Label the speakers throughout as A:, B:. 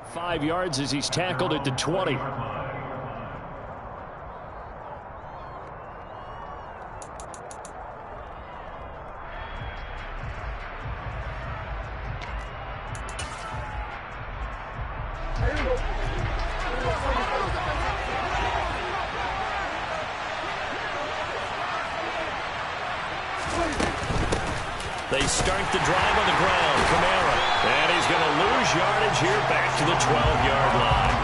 A: 5 yards as he's tackled at the 20.
B: They start the drive on the ground. Kamara. And he's going to lose yardage here back to the 12-yard line.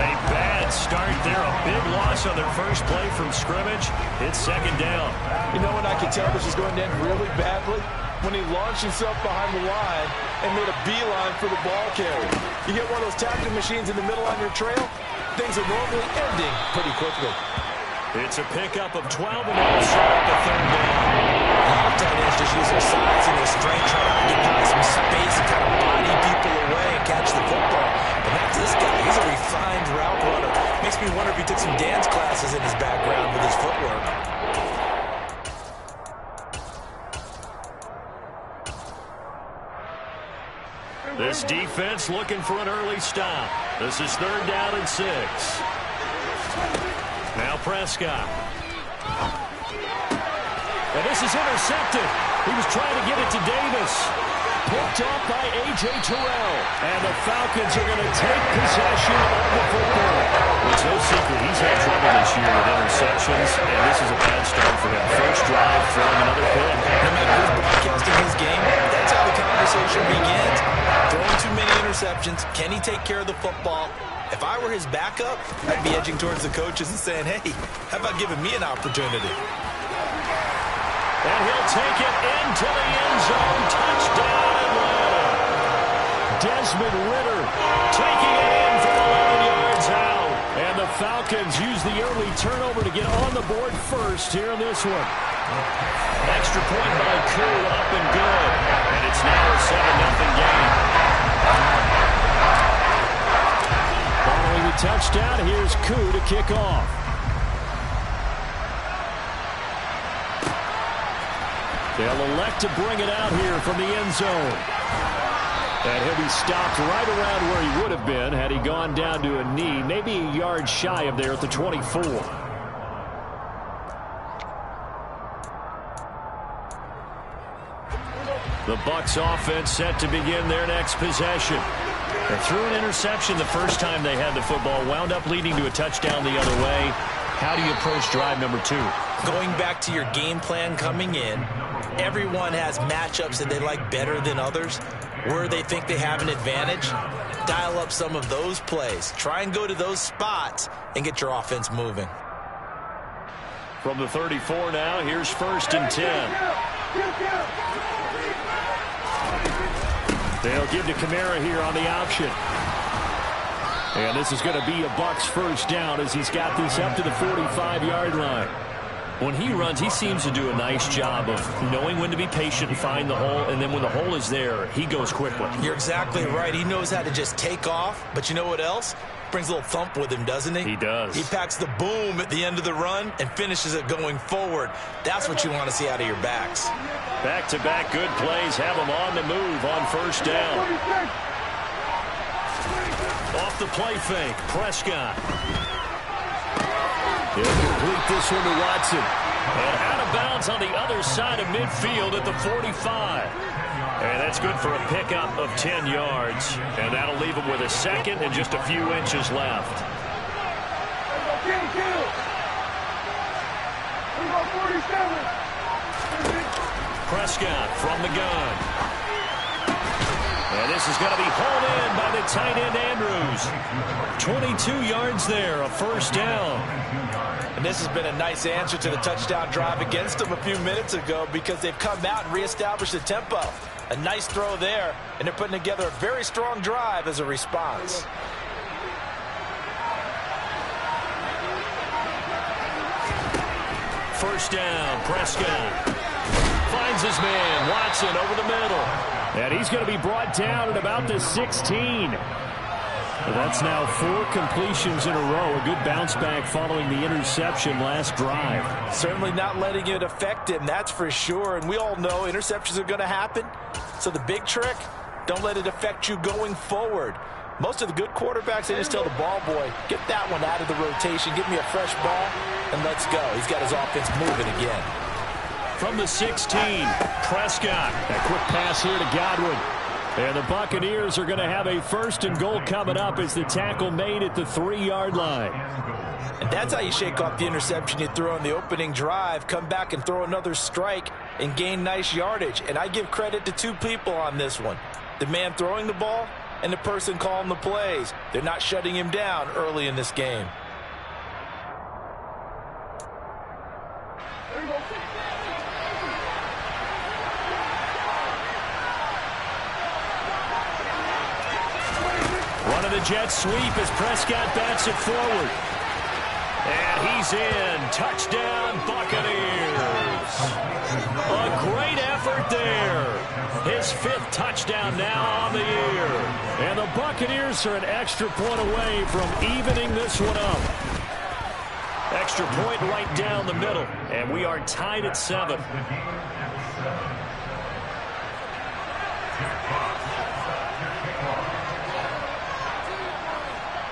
B: A bad start there. A big loss on their first play from scrimmage. It's second down.
C: You know when I could tell this is going to end really badly? When he launched himself behind the line and made a beeline for the ball carrier. You hit one of those tackling machines in the middle on your trail, things are normally ending pretty quickly.
B: It's a pickup of 12 and they'll start the third down.
D: Tight ends just use their size and their strength, trying to occupy some space and kind of body people away and catch the football. But that's this guy. He's a refined route runner. Makes me wonder if he took some dance classes in his background with his footwork.
B: This defense looking for an early stop. This is third down and 6. Now Prescott. And this is intercepted. He was trying to get it to Davis. Picked off by A.J. Terrell. And the Falcons are going to take possession of the football. It's no secret he's had trouble this year with interceptions, and this is a bad start for him. First drive, throwing another pick.
D: No matter who's broadcasting his game, that's how the conversation begins. Throwing too many interceptions. Can he take care of the football? If I were his backup, I'd be edging towards the coaches and saying, hey, how about giving me an opportunity?
B: And he'll take it into the end zone. Touchdown, Atlanta. Desmond Ridder taking it in from 11 yards out. And the Falcons use the early turnover to get on the board first here in this one. Extra point by Koo, up and good. And it's now a 7-0 game. Following the touchdown, here's Koo to kick off. They'll elect to bring it out here from the end zone. And he'll be stopped right around where he would have been had he gone down to a knee, maybe a yard shy of there at the 24. The Bucs offense set to begin their next possession. They threw an interception the first time they had the football, wound up leading to a touchdown the other way. How do you approach drive number 2?
D: Going back to your game plan coming in, everyone has matchups that they like better than others. Where they think they have an advantage, dial up some of those plays. Try and go to those spots and get your offense moving.
B: From the 34 now, here's 1st and 10. They'll give to Kamara here on the option. And this is going to be a Bucs first down as he's got this up to the 45-yard line. When he runs, he seems to do a nice job of knowing when to be patient and find the hole, and then when the hole is there, he goes quickly.
D: You're exactly right. He knows how to just take off, but you know what else? Brings a little thump with him, doesn't he?
B: He does.
D: He packs the boom at the end of the run and finishes it going forward. That's what you want to see out of your backs.
B: Back-to-back good plays have him on the move on first down. Off the play fake, Prescott. He'll complete this one to Watson. And out of bounds on the other side of midfield at the 45. And that's good for a pickup of 10 yards. And that'll leave him with a second and just a few inches left. Prescott from the gun. And this is going to be hauled in by the tight end Andrews. 22 yards there, a first down.
C: And this has been a nice answer to the touchdown drive against them a few minutes ago because they've come out and reestablished the tempo. A nice throw there, and they're putting together a very strong drive as a response.
B: First down, Prescott. Finds his man, Watson, over the middle. And he's going to be brought down at about the 16. That's now 4 completions in a row. A good bounce back following the interception last drive.
C: Certainly not letting it affect him, that's for sure. And we all know interceptions are going to happen. So the big trick, don't let it affect you going forward.
D: Most of the good quarterbacks, they just tell the ball boy, get that one out of the rotation, give me a fresh ball, and let's go. He's got his offense moving again.
B: From the 16, Prescott. A quick pass here to Godwin. And the Buccaneers are going to have a 1st and goal coming up as the tackle made at the 3-yard line.
D: And that's how you shake off the interception you threw on the opening drive, come back and throw another strike and gain nice yardage. And I give credit to 2 people on this one. The man throwing the ball and the person calling the plays. They're not shutting him down early in this game.
B: One of the Jets sweep as Prescott bats it forward. And he's in. Touchdown, Buccaneers. A great effort there. His 5th touchdown now on the year. And the Buccaneers are an extra point away from evening this one up. Extra point right down the middle. And we are tied at 7.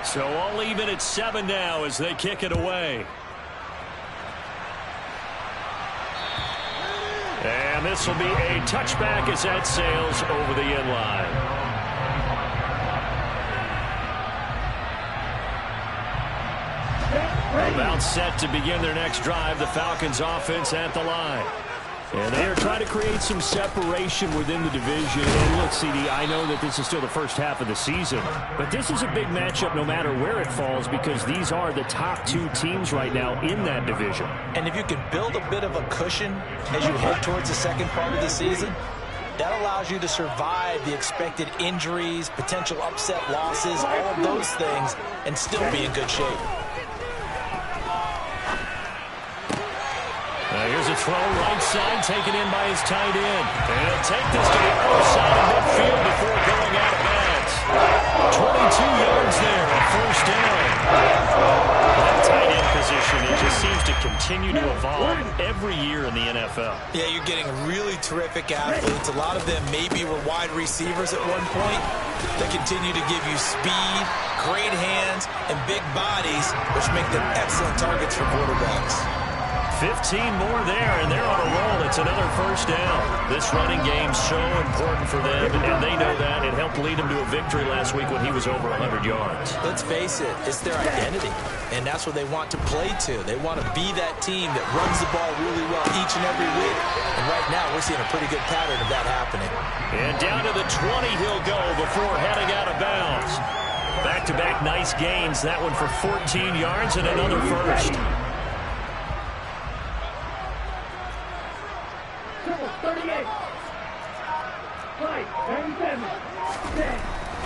B: So all even at 7 now as they kick it away. And this will be a touchback as that sails over the end line. About set to begin their next drive, the Falcons offense at the line. And they are trying to create some separation within the division. And look, CD, I know that this is still the first half of the season, but this is a big matchup no matter where it falls because these are the top 2 teams right now in that division.
D: And if you can build a bit of a cushion as you head towards the second part of the season, that allows you to survive the expected injuries, potential upset losses, all of those things, and still be in good shape.
B: Here's a throw right side taken in by his tight end. And he'll take this to the other side of midfield before going out of bounds. 22 yards there at 1st down. That tight end position, it just seems to continue to evolve every year in the NFL.
D: Yeah, you're getting really terrific athletes. A lot of them maybe were wide receivers at one point. They continue to give you speed, great hands, and big bodies, which make them excellent targets for quarterbacks.
B: 15 more there, and they're on a roll. It's another 1st down. This running game's so important for them, and they know that. It helped lead them to a victory last week when he was over 100 yards.
D: Let's face it, it's their identity, and that's what they want to play to. They want to be that team that runs the ball really well each and every week, and right now we're seeing a pretty good pattern of that happening.
B: And down to the 20 he'll go before heading out of bounds. Back-to-back nice gains. That one for 14 yards and another 1st.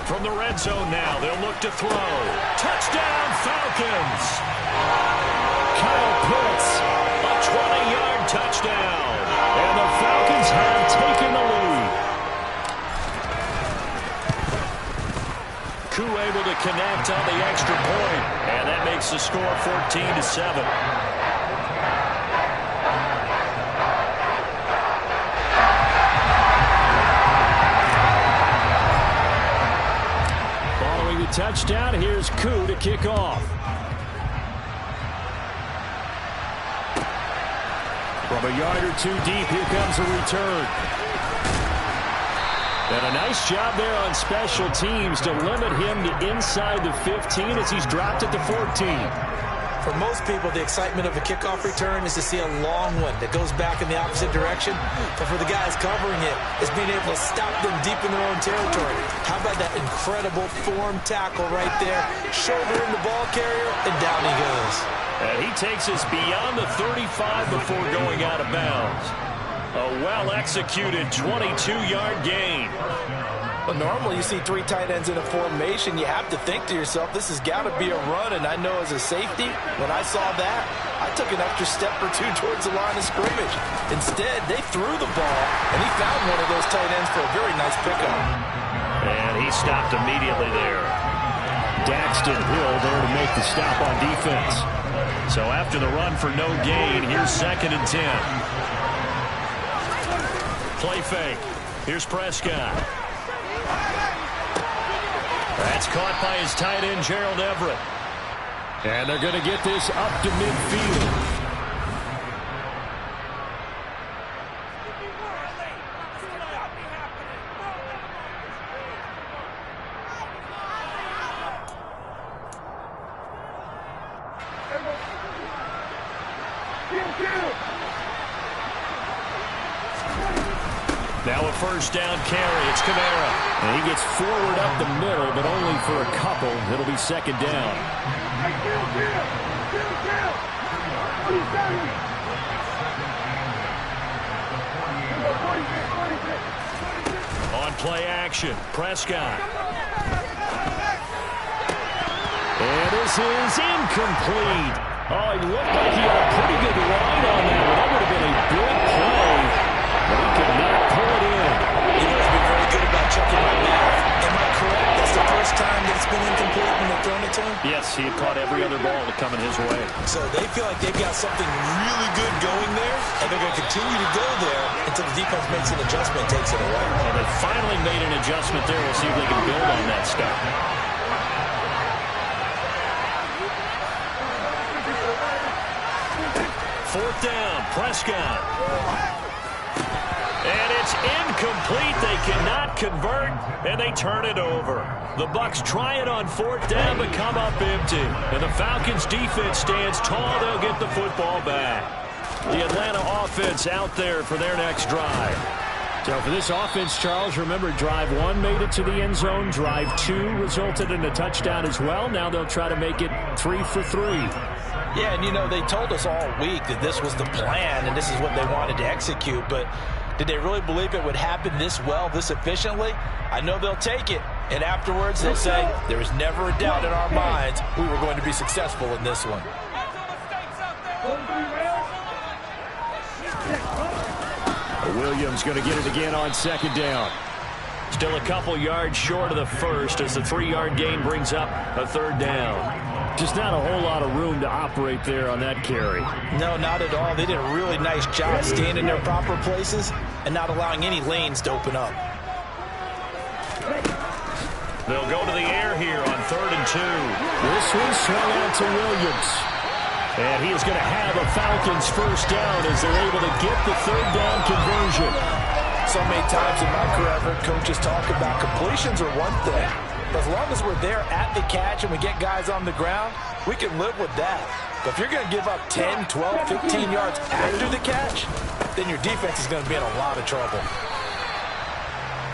B: From the red zone now, they'll look to throw. Touchdown, Falcons! Kyle Pitts, a 20-yard touchdown. And the Falcons have taken the lead. Koo able to connect on the extra point. And that makes the score 14-7. Touchdown. Here's Koo to kick off. From a yard or 2 deep, here comes a return. And a nice job there on special teams to limit him to inside the 15 as he's dropped at the 14.
D: For most people, the excitement of a kickoff return is to see a long one that goes back in the opposite direction. But for the guys covering it, it's being able to stop them deep in their own territory. How about that incredible form tackle right there? Shoulder in the ball carrier, and down he goes.
B: And he takes us beyond the 35 before going out of bounds. A well-executed 22-yard gain.
C: But normally you see 3 tight ends in a formation, you have to think to yourself, this has got to be a run. And I know as a safety, when I saw that, I took an extra step or 2 towards the line of scrimmage. Instead, they threw the ball, and he found one of those tight ends for a very nice pickup.
B: And he stopped immediately there. Daxton Hill there to make the stop on defense. So after the run for no gain, here's 2nd and 10. Play fake. Here's Prescott.
A: That's caught by his tight end, Gerald Everett. And they're going to get this up to midfield. Now a first down carry. It's Kamara. And he gets forward up the middle, but only for a couple. It'll be second down. On play action, Prescott. And this is incomplete. Oh, he looked like he had a pretty good ride on that. That would have been a big play, but he could not pull it in.
D: You know, he's been very good about checking my math. Am I correct? That's the first time that it's been incomplete when they've thrown it to him?
A: Yes, he had caught every other ball coming his way.
D: So they feel like they've got something really good going there, and they're going to continue to go there until the defense makes an adjustment and takes it away.
A: Well, they finally made an adjustment there. We'll see if they can build on that stuff. Fourth down, Prescott. And it's incomplete. They cannot convert, and they turn it over. The Bucs try it on fourth down, but come up empty. And the Falcons defense stands tall. They'll get the football back. The Atlanta offense out there for their next drive. So for this offense, Charles, remember, drive 1 made it to the end zone. Drive 2 resulted in a touchdown as well. Now they'll try to make it 3 for 3.
D: Yeah, and you know, they told us all week that this was the plan and this is what they wanted to execute, but did they really believe it would happen this well, this efficiently? I know they'll take it, and afterwards they'll say, there was never a doubt in our minds we were going to be successful in this one.
A: Williams going to get it again on second down. Still a couple yards short of the first as the 3-yard gain brings up a third down. Just not a whole lot of room to operate there on that carry.
D: No, not at all. They did a really nice job staying in their proper places and not allowing any lanes to open up.
A: They'll go to the air here on 3rd and 2. This one swung out to Williams. And he is going to have a Falcons first down as they're able to get the third down conversion.
D: So many times in my career, I've heard coaches talk about completions are one thing. But as long as we're there at the catch and we get guys on the ground, we can live with that. But if you're going to give up 10, 12, 15 yards after the catch, then your defense is going to be in a lot of trouble.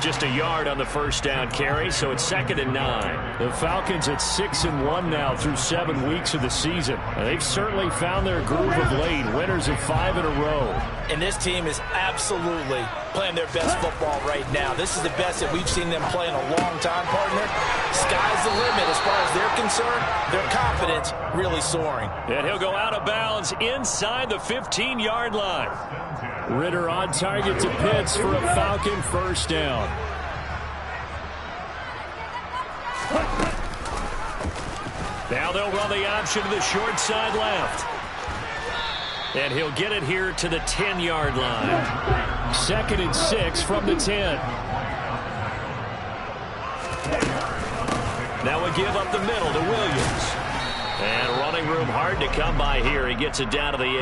A: Just a yard on the first down carry, so it's 2nd and 9. The Falcons at 6-1 now through 7 weeks of the season. They've certainly found their groove of late, winners of 5 in a row.
D: And this team is absolutely playing their best football right now. This is the best that we've seen them play in a long time, partner. Sky's the limit as far as they're concerned. Their confidence really soaring.
A: And he'll go out of bounds inside the 15-yard line. Ritter on target to Pitts for a Falcon first down. Now they'll run the option to the short side left. And he'll get it here to the 10-yard line. 2nd and 6 from the 10. Now we give up the middle to Williams. And running room hard to come by here. He gets it down to the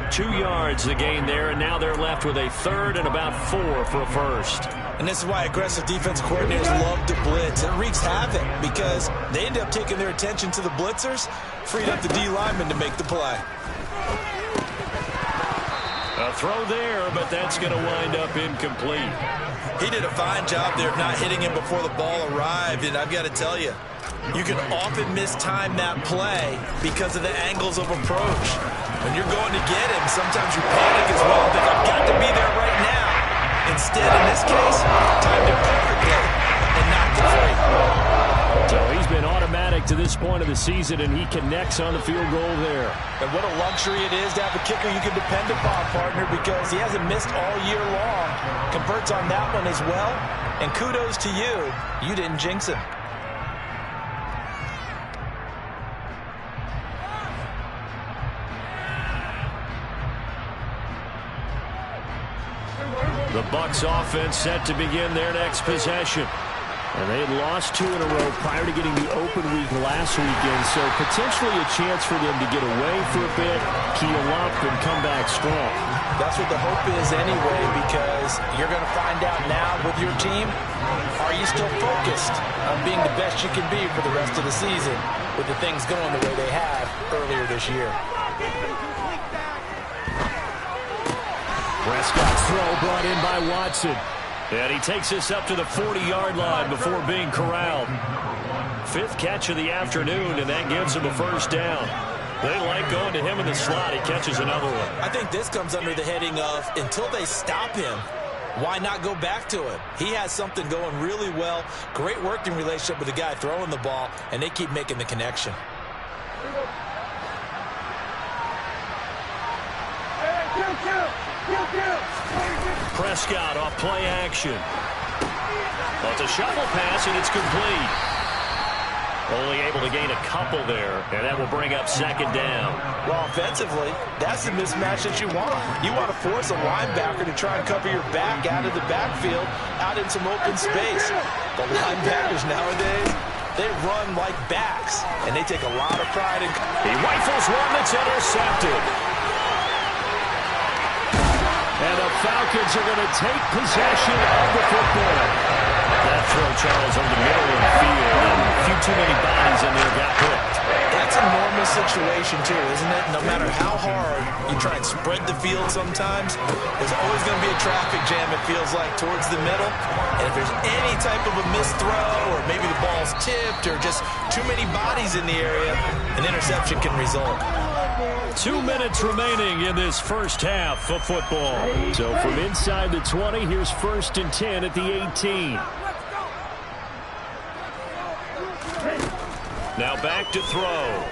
A: 8. 2 yards the gain there, and now they're left with a 3rd and about 4 for a first.
D: And this is why aggressive defense coordinators love to blitz. It wreaks havoc because they end up taking their attention to the blitzers, freed up the D lineman to make the play.
A: A throw there, but that's going to wind up incomplete.
D: He did a fine job there of not hitting him before the ball arrived, and I've got to tell you, you can often mistime that play because of the angles of approach. When you're going to get him, sometimes you panic as well. Think, I've got to be there right now. Instead, in this case, timed it perfectly and knocked it free.
A: So he's been automatic to this point of the season, and he connects on the field goal there.
D: And what a luxury it is to have a kicker you can depend upon, partner, because he hasn't missed all year long. Converts on that one as well. And kudos to you. You didn't jinx him.
A: The Bucs offense set to begin their next possession. And they had lost 2 in a row prior to getting the open week last weekend, so potentially a chance for them to get away for a bit, keel up, and come back strong.
D: That's what the hope is anyway, because you're going to find out now with your team, are you still focused on being the best you can be for the rest of the season with the things going the way they have earlier this year?
A: Prescott's throw brought in by Watson. And he takes us up to the 40-yard line before being corralled. 5th catch of the afternoon, and that gives him a first down. They like going to him in the slot. He catches another one.
D: I think this comes under the heading of, until they stop him, why not go back to it? He has something going really well. Great working relationship with the guy throwing the ball, and they keep making the connection.
A: Prescott off play action. Well, it's a shovel pass, and it's complete. Only able to gain a couple there, and that will bring up 2nd down.
D: Well, offensively, that's the mismatch that you want. You want to force a linebacker to try and cover your back out of the backfield, out in some open space. The linebackers nowadays, they run like backs, and they take a lot of pride in...
A: He rifles one that's intercepted. And the Falcons are going to take possession of the football. That throw, Charles, on the middle of the field. And a few too many bodies in there got hooked.
D: That's a normal situation, too, isn't it? No matter how hard you try and spread the field sometimes, there's always going to be a traffic jam, it feels like, towards the middle. And if there's any type of a missed throw, or maybe the ball's tipped, or just too many bodies in the area, an interception can result.
A: 2 minutes remaining in this first half of football. So from inside the 20, here's 1st and 10 at the 18. Now back to throw.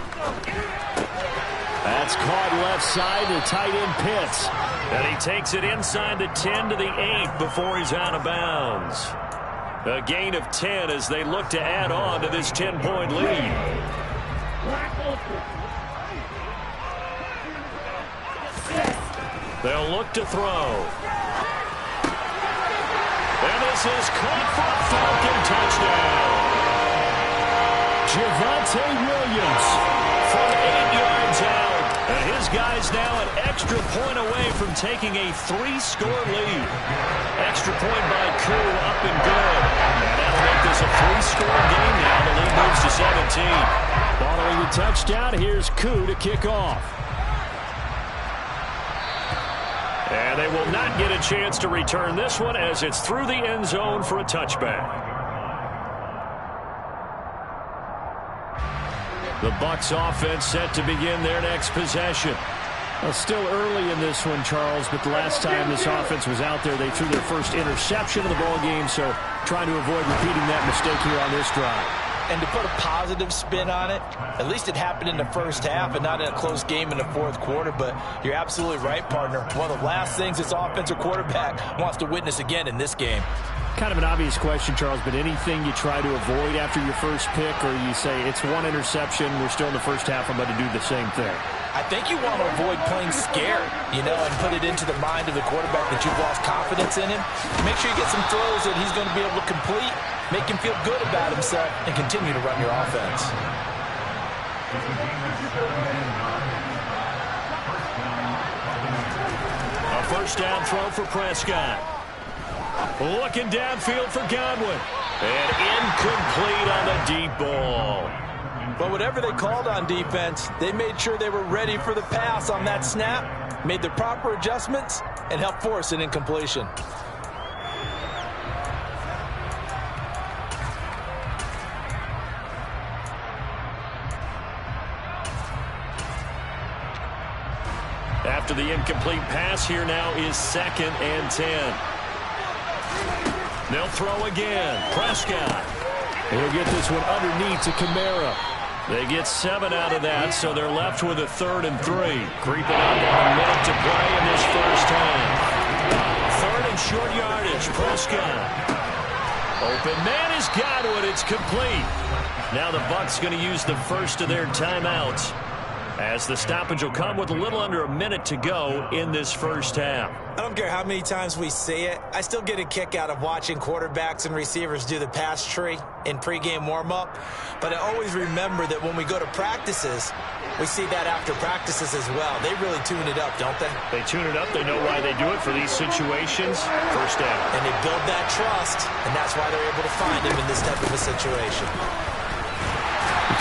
A: That's caught left side to tight end Pitts. And he takes it inside the 10 to the 8 before he's out of bounds. A gain of 10 as they look to add on to this 10-point lead. They'll look to throw. And this is caught for a Falcon touchdown. Javonte Williams from 8 yards out. And his guy's now an extra point away from taking a 3-score lead. Extra point by Koo, up and good. And that'll make this a 3-score game now. The lead moves to 17. Following the touchdown, here's Koo to kick off. And they will not get a chance to return this one as it's through the end zone for a touchback. The Bucs offense set to begin their next possession. Well, still early in this one, Charles, but the last time this offense was out there, they threw their first interception of the ball game, so trying to avoid repeating that mistake here on this drive.
D: And to put a positive spin on it, at least it happened in the first half and not in a close game in the 4th quarter. But you're absolutely right, partner. One of the last things this offensive quarterback wants to witness again in this game.
A: Kind of an obvious question, Charles, but anything you try to avoid after your first pick, or you say it's one interception, we're still in the first half, I'm going to do the same thing?
D: I think you want to avoid playing scared, and put it into the mind of the quarterback that you've lost confidence in him. Make sure you get some throws that he's going to be able to complete, make him feel good about himself, and continue to run your offense.
A: A first down throw for Prescott. Looking downfield for Godwin. And incomplete on the deep ball.
D: But whatever they called on defense, they made sure they were ready for the pass on that snap, made the proper adjustments, and helped force an incompletion.
A: After the incomplete pass, here now is 2nd and 10. They'll throw again. Prescott. He'll get this one underneath to Kamara. They get 7 out of that, so they're left with a 3rd and 3. Creeping up on a minute to play in this first half. 3rd and short yardage. Prescott. Open man is Godwin. It's complete. Now the Bucs going to use the first of their timeouts as the stoppage will come with a little under a minute to go in this first half.
D: I don't care how many times we see it. I still get a kick out of watching quarterbacks and receivers do the pass tree in pregame warm-up. But I always remember that when we go to practices, we see that after practices as well. They really tune it up, don't they?
A: They tune it up. They know why they do it for these situations. First down.
D: And they build that trust, and that's why they're able to find him in this type of a situation.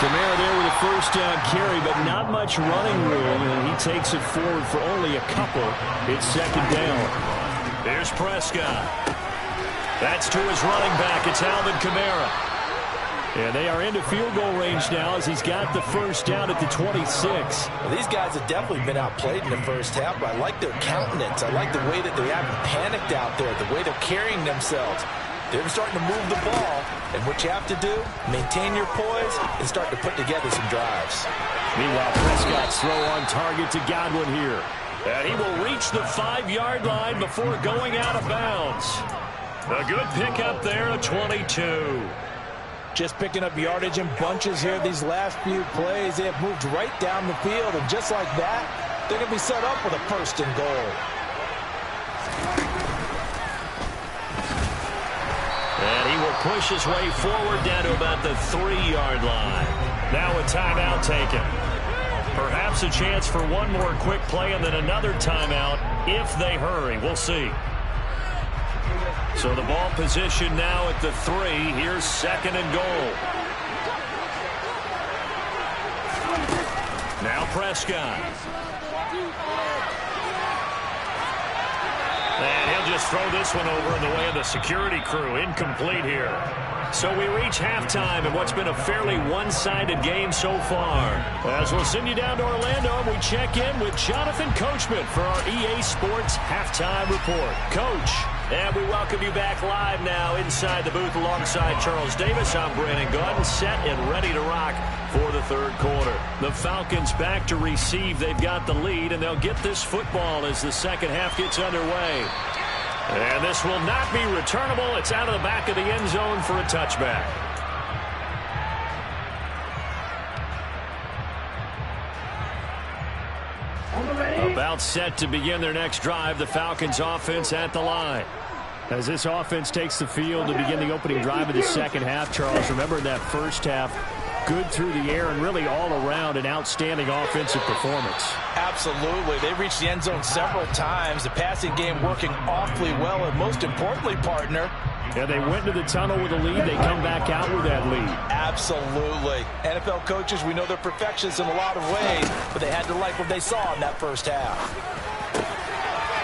A: Kamara there with a first down carry, but not much running room, and he takes it forward for only a couple. It's second down. Here's Prescott. That's to his running back. It's Alvin Kamara. And they are into field goal range now as he's got the first down at the 26.
D: Well, these guys have definitely been outplayed in the first half, but I like their countenance. I like the way that they haven't panicked out there, the way they're carrying themselves. They're starting to move the ball, and what you have to do, maintain your poise and start to put together some drives.
A: Meanwhile, Prescott's throw on target to Godwin here. And he will reach the 5-yard line before going out of bounds. A good pickup there, a 22.
C: Just picking up yardage in bunches here these last few plays. They have moved right down the field, and just like that, they're going to be set up with a first and goal.
A: And he will push his way forward down to about the 3-yard line. Now a timeout taken. Perhaps a chance for one more quick play and then another timeout if they hurry. We'll see. So the ball position now at the 3. Here's second and goal. Now Prescott. And he'll just throw this one over in the way of the security crew. Incomplete here. So we reach halftime in what's been a fairly one-sided game so far. As we'll send you down to Orlando, and we check in with Jonathan Coachman for our EA Sports Halftime Report. Coach. And we welcome you back live now inside the booth alongside Charles Davis. I'm Brandon Gaudin, set and ready to rock for the third quarter. The Falcons back to receive. They've got the lead, and they'll get this football as the second half gets underway. And this will not be returnable. It's out of the back of the end zone for a touchback. About set to begin their next drive, the Falcons offense at the line. As this offense takes the field to begin the opening drive of the second half, Charles, remember in that first half, good through the air and really all around an outstanding offensive performance.
C: Absolutely. They reached the end zone several times. The passing game working awfully well, and most importantly, partner,
A: yeah, they went to the tunnel with a lead. They come back out with that lead.
C: Absolutely. NFL coaches, we know they're perfectionists in a lot of ways, but they had to like what they saw in that first half.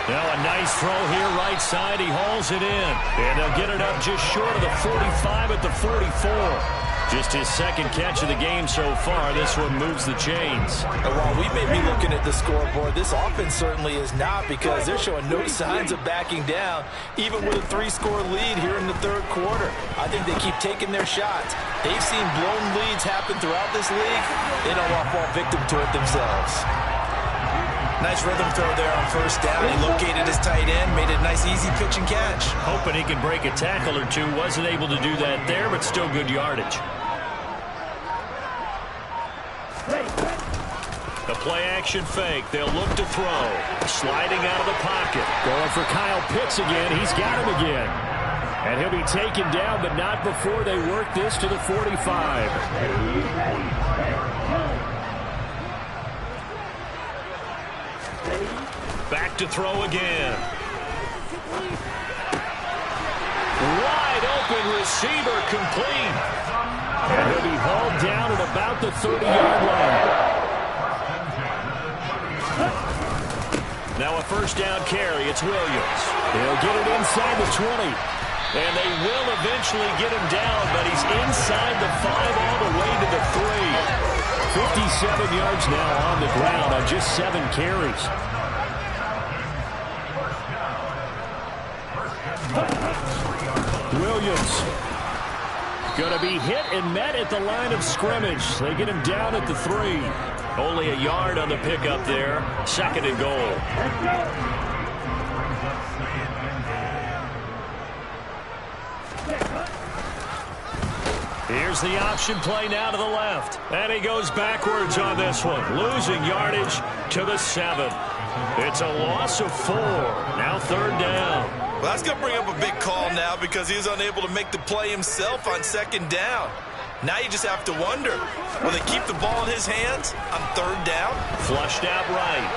A: Now a nice throw here, right side. He hauls it in. And they'll get it up just short of the 45 at the 44. Just his second catch of the game so far. This one moves the chains.
C: And while we may be looking at the scoreboard, this offense certainly is not, because they're showing no signs of backing down, even with a 3-score lead here in the third quarter. I think they keep taking their shots. They've seen blown leads happen throughout this league. They don't want to fall victim to it themselves. Nice rhythm throw there on first down. He located his tight end, made a nice easy pitch and catch.
A: Hoping he can break a tackle or two. Wasn't able to do that there, but still good yardage. The play-action fake. They'll look to throw. Sliding out of the pocket. Going for Kyle Pitts again. He's got him again. And he'll be taken down, but not before they work this to the 45. Back to throw again. Wide open receiver, complete. And he'll be hauled down at about the 30-yard line. Now a first down carry. It's Williams. He'll get it inside the 20. And they will eventually get him down, but he's inside the 5 all the way to the 3. 57 yards now on the ground on just 7 carries. Williams going to be hit and met at the line of scrimmage. They get him down at the 3. Only a yard on the pickup there. Second and goal. Here's the option play now to the left. And he goes backwards on this one, losing yardage to the 7. It's a loss of 4. Now 3rd down.
D: Well, that's going to bring up a big call now because he's unable to make the play himself on 2nd down. Now you just have to wonder, will they keep the ball in his hands on 3rd down?
A: Flushed out right.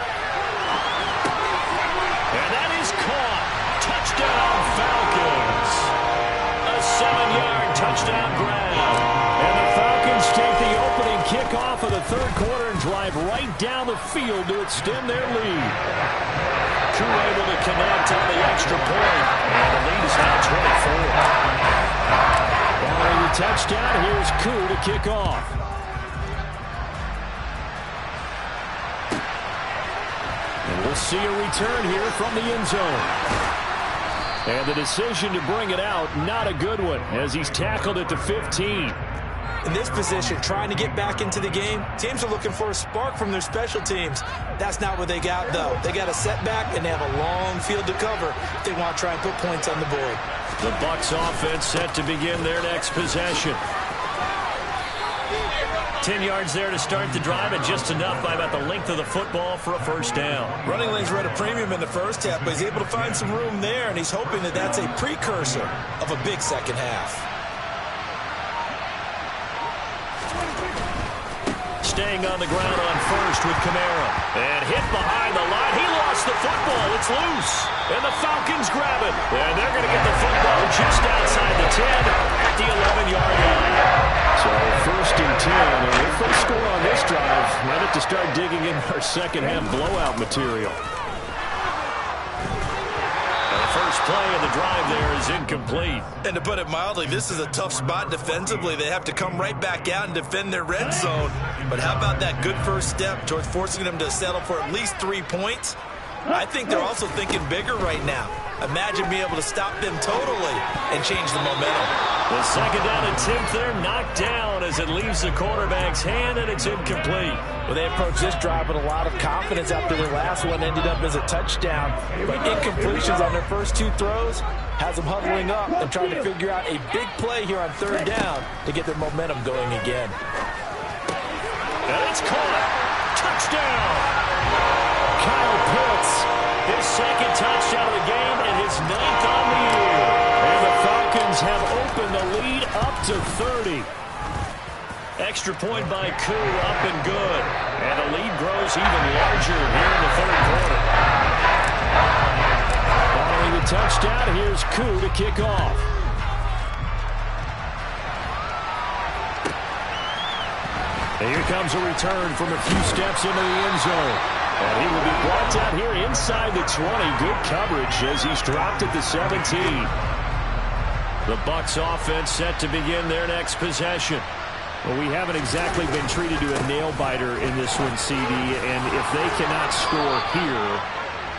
A: And that is caught. Touchdown, Falcons. A 7-yard touchdown grab. And the Falcons take the opening kickoff of the 3rd quarter and drive right down the field to extend their lead. Koo able to connect on the extra point. And the lead is now 24. Following the touchdown, here's Koo to kick off. And we'll see a return here from the end zone. And the decision to bring it out, not a good one, as he's tackled at the 15.
C: In this position, trying to get back into the game, teams are looking for a spark from their special teams. That's not what they got, though. They got a setback, and they have a long field to cover if they want to try and put points on the board.
A: The Bucs offense set to begin their next possession. 10 yards there to start the drive, and just enough by about the length of the football for a 1st down.
C: Running lanes were at a premium in the 1st half, but he's able to find some room there, and he's hoping that that's a precursor of a big 2nd half.
A: Staying on the ground on 1st with Kamara. And hit behind the line. He lost the football. It's loose. And the Falcons grab it. And they're going to get the football just outside the 10 at the 11-yard line. So 1st and 10. And if they score on this drive, ready to start digging in our 2nd half blowout material. First play of the drive there is incomplete.
D: And to put it mildly, this is a tough spot defensively. They have to come right back out and defend their red zone. But how about that good first step towards forcing them to settle for at least 3 points? I think they're also thinking bigger right now. Imagine being able to stop them totally and change the momentum.
A: The 2nd down attempt there knocked down as it leaves the quarterback's hand, and it's incomplete.
C: Well, they approached this drive with a lot of confidence after their last one ended up as a touchdown. But incompletions on their first 2 throws has them huddling up and trying to figure out a big play here on 3rd down to get their momentum going again.
A: And it's caught. Touchdown. Kyle Pitts, his 2nd touchdown of the game and his 9th on the year. And the Falcons have opened the lead up to 30. Extra point by Koo, up and good. And the lead grows even larger here in the 3rd quarter. Following the touchdown, here's Koo to kick off. And here comes a return from a few steps into the end zone. And he will be brought down here inside the 20. Good coverage as he's dropped at the 17. The Bucs offense set to begin their next possession. Well, we haven't exactly been treated to a nail-biter in this one, CD, and if they cannot score here,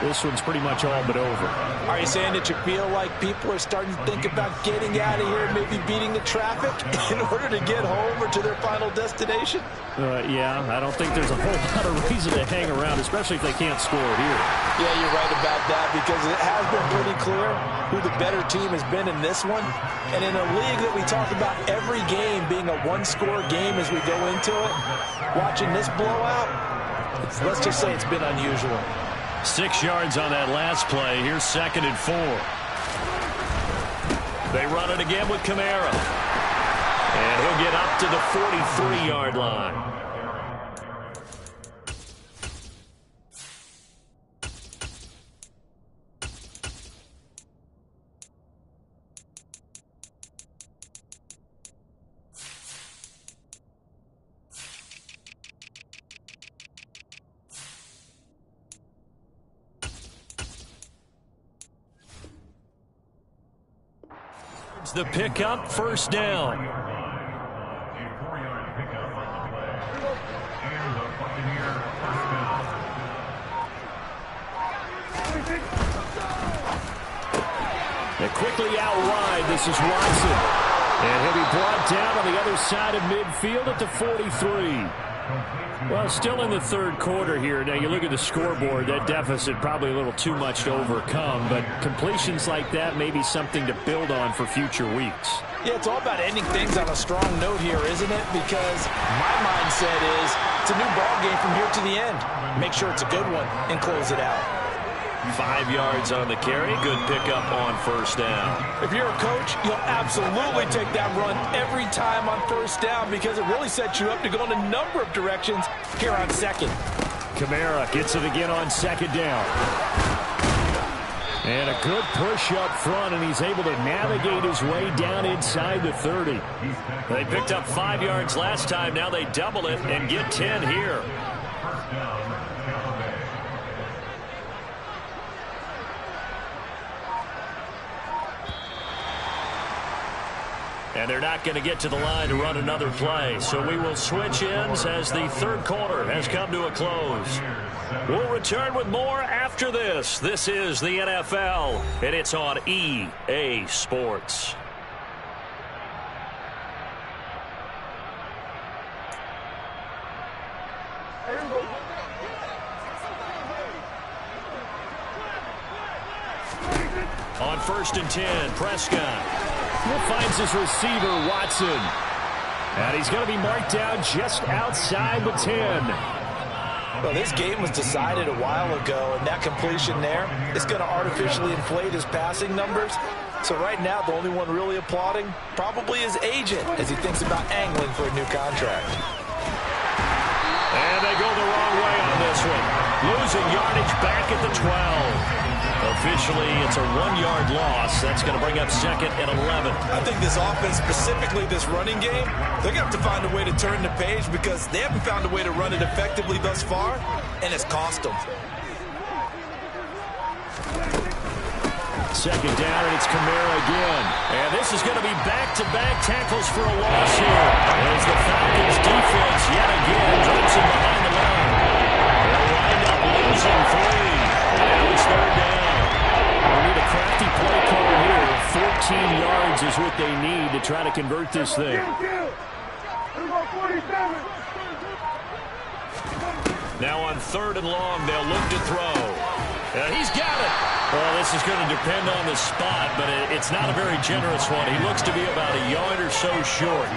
A: this one's pretty much all but over.
C: Are you saying that you feel like people are starting to think about getting out of here and maybe beating the traffic in order to get home or to their final destination?
A: Yeah, I don't think there's a whole lot of reason to hang around, especially if they can't score here.
C: Yeah, you're right about that because it has been pretty clear who the better team has been in this one. And in a league that we talk about every game being a one-score game as we go into it, watching this blowout, let's just say it's been unusual.
A: 6 yards on that last play. Here's 2nd and 4. They run it again with Kamara. And he'll get up to the 43-yard line. The pickup, 1st down. They quickly out wide. This is Watson. And he'll be brought down on the other side of midfield at the 43. Well, still in the 3rd quarter here. Now, you look at the scoreboard, that deficit probably a little too much to overcome, but completions like that may be something to build on for future weeks.
C: Yeah, it's all about ending things on a strong note here, isn't it? Because my mindset is it's a new ball game from here to the end. Make sure it's a good one and close it out.
A: 5 yards on the carry. Good pickup on first down.
C: If you're a coach, you'll absolutely take that run every time on first down because it really sets you up to go in a number of directions here on second.
B: Kamara gets it again on second down. And a good push up front, and he's able to navigate his way down inside the 30.
A: They picked up 5 yards last time. Now they double it and get 10 here. And they're not going to get to the line to run another play. So we will switch ends as the third quarter has come to a close. We'll return with more after this. This is the NFL, and it's on EA Sports. On 1st and 10, Prescott.
B: Finds his receiver, Watson. And he's going to be marked down just outside the 10.
C: Well, this game was decided a while ago, and that completion there is going to artificially inflate his passing numbers. So right now, the only one really applauding probably his agent as he thinks about angling for a new contract.
A: And they go the wrong way on this one. Losing yardage back at the 12. Officially, it's a 1-yard loss. That's going to bring up 2nd and 11.
C: I think this offense, specifically this running game, they're going to have to find a way to turn the page because they haven't found a way to run it effectively thus far, and it's cost them.
A: 2nd down, and it's Kamara again. And this is going to be back-to-back tackles for a loss here. As the Falcons defense yet again drops him behind the line. They'll wind up losing 3. Now it's 3rd down. We need a crafty play call here. 14 yards is what they need to try to convert this thing. Now on 3rd and long, they'll look to throw. He's got it. Well, this is going to depend on the spot, but it's not a very generous one. He looks to be about a yard or so short.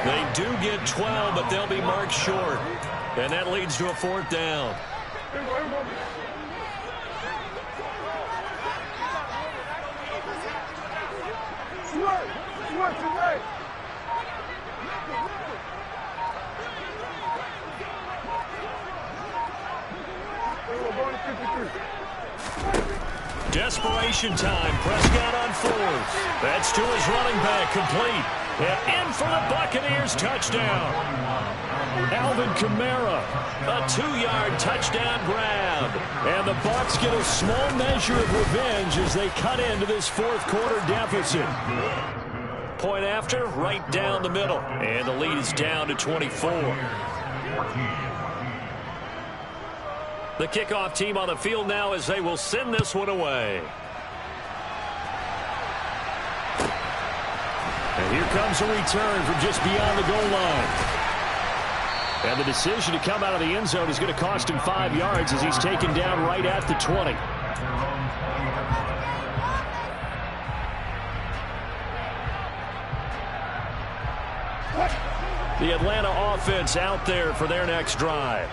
A: They do get 12, but they'll be marked short. And that leads to a 4th down. Desperation time. Prescott on 4th. That's to his running back, complete. And in for the Buccaneers, touchdown. Alvin Kamara, a 2-yard touchdown grab. And the Bucs get a small measure of revenge as they cut into this 4th quarter deficit. Point after, right down the middle. And the lead is down to 24. The kickoff team on the field now as they will send this one away.
B: And here comes a return from just beyond the goal line. And the decision to come out of the end zone is going to cost him 5 yards as he's taken down right at the 20.
A: The Atlanta offense out there for their next drive.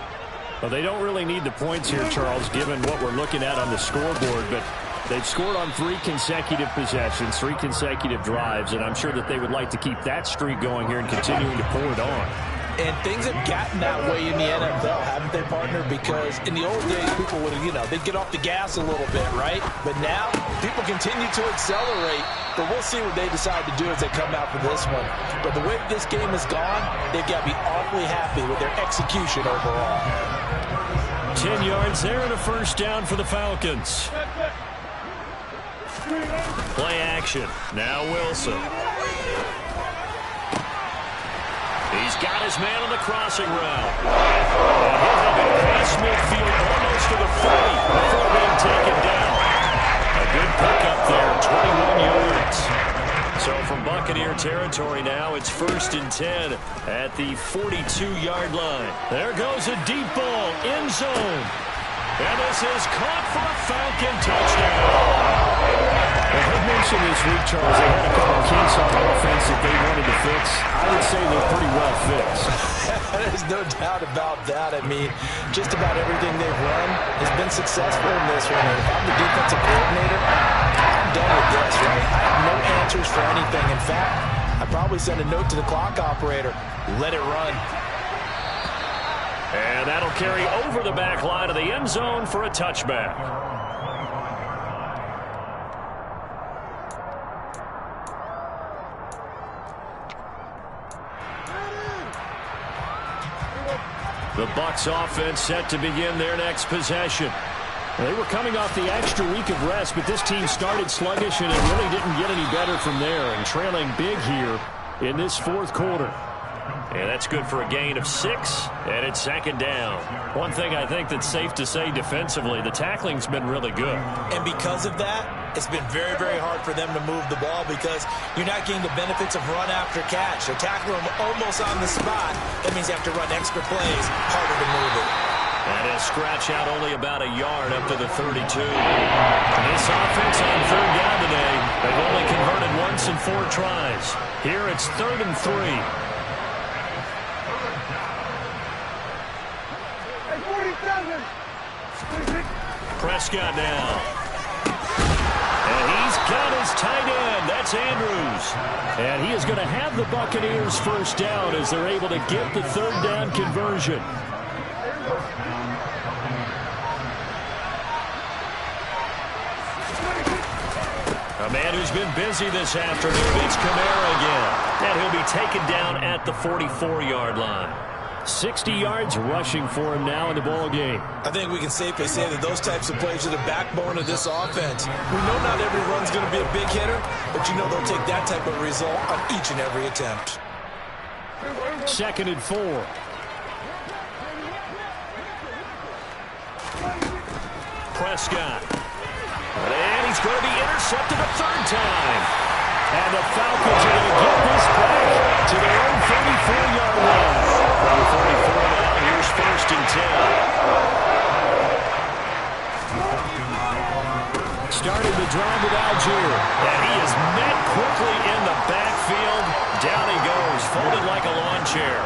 B: Well, they don't really need the points here, Charles, given what we're looking at on the scoreboard, but they've scored on 3 consecutive possessions, 3 consecutive drives, and I'm sure that they would like to keep that streak going here and continuing to pour it on.
C: And things have gotten that way in the NFL, haven't they, partner? Because in the old days, people would, they'd get off the gas a little bit, right? But now, people continue to accelerate. But we'll see what they decide to do as they come out for this one. But the way this game has gone, they've got to be awfully happy with their execution overall.
A: 10 yards there and a 1st down for the Falcons. Play action. Now Wilson. He's got his man on the crossing route. And he'll have it past midfield almost to the 40 before being taken down. A good pickup there, 21 yards. So from Buccaneer territory now, it's 1st and 10 at the 42-yard line. There goes a deep ball, end zone. And this is caught for a Falcon touchdown.
B: I had mentioned this week, Charles, they had a couple of kinks on offense that they wanted to fix. I would say they're pretty well fixed.
D: There's no doubt about that. I mean, just about everything they've run has been successful in this one. If I'm the defensive coordinator, I'm done with this, right? I have no answers for anything. In fact, I'd probably send a note to the clock operator. Let it run.
A: And that'll carry over the back line of the end zone for a touchback. The Bucs offense set to begin their next possession.
B: They were coming off the extra week of rest, but this team started sluggish, and it really didn't get any better from there, and trailing big here in this fourth quarter.
A: And that's good for a gain of 6, and it's second down. One thing I think that's safe to say defensively, the tackling's been really good.
D: And because of that, it's been very, very hard for them to move the ball because you're not getting the benefits of run after catch. They're tackling them almost on the spot. That means you have to run extra plays, harder to move it.
A: And he'll scratch out only about a yard up to the 32. This offense on third down today, they've only converted once in 4 tries. Here it's 3rd and 3. Prescott now. And he's got his tight end. That's Andrews.
B: And he is going to have the Buccaneers first down as they're able to get the third down conversion.
A: A man who's been busy this afternoon. It's Kamara again. And he'll be taken down at the 44-yard line.
B: 60 yards rushing for him now in the ball game.
D: I think we can safely say that those types of plays are the backbone of this offense. We know not every run's going to be a big hitter, but you know they'll take that type of result on each and every attempt.
B: 2nd and 4.
A: Prescott. And he's going to be intercepted a 3rd time.
B: And the Falcons are going to get this back to their own 34-yard line.
A: From 44 now, here's 1st and 10.
B: Starting the drive with Algier.
A: And he is met quickly in the backfield. Down he goes, folded like a lawn chair.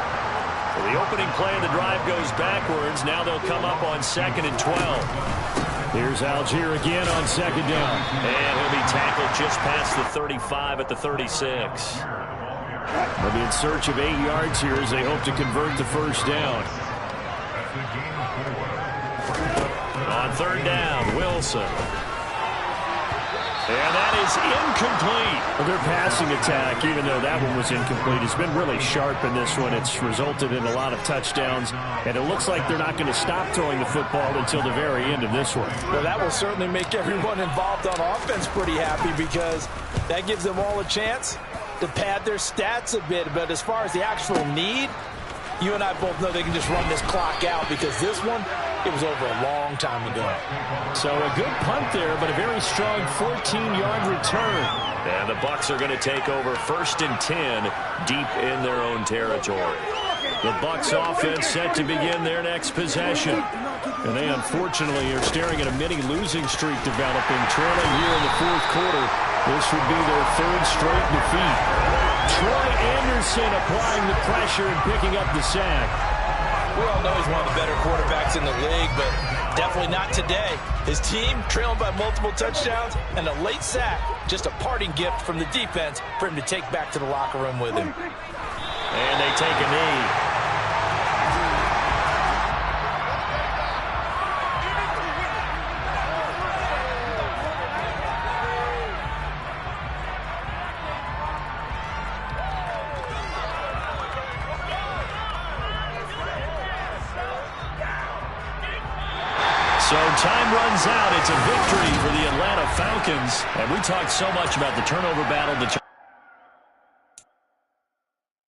A: So the opening play of the drive goes backwards. Now they'll come up on 2nd and 12.
B: Here's Algier again on 2nd down.
A: And he'll be tackled just past the 35 at the 36.
B: They'll be in search of 8 yards here as they hope to convert the first down.
A: On 3rd down, Wilson. And that is incomplete.
B: Well, their passing attack, even though that one was incomplete, has been really sharp in this one. It's resulted in a lot of touchdowns, and it looks like they're not going to stop throwing the football until the very end of this one.
C: Well, that will certainly make everyone involved on offense pretty happy because that gives them all a chance to pad their stats a bit. But as far as the actual need, you and I both know they can just run this clock out because this one, it was over a long time ago.
B: So a good punt there, but a very strong 14-yard return.
A: And the Bucs are going to take over 1st and 10 deep in their own territory. The Bucs offense set to begin their next possession.
B: And they unfortunately are staring at a mini losing streak developing, trailing here in the 4th quarter. This would be their 3rd straight defeat. Troy Anderson applying the pressure and picking up the sack.
D: We all know he's one of the better quarterbacks in the league, but definitely not today. His team trailing by multiple touchdowns and a late sack, just a parting gift from the defense for him to take back to the locker room with him.
A: And they take a knee. So time runs out. It's a victory for the Atlanta Falcons. And we talked so much about the turnover battle.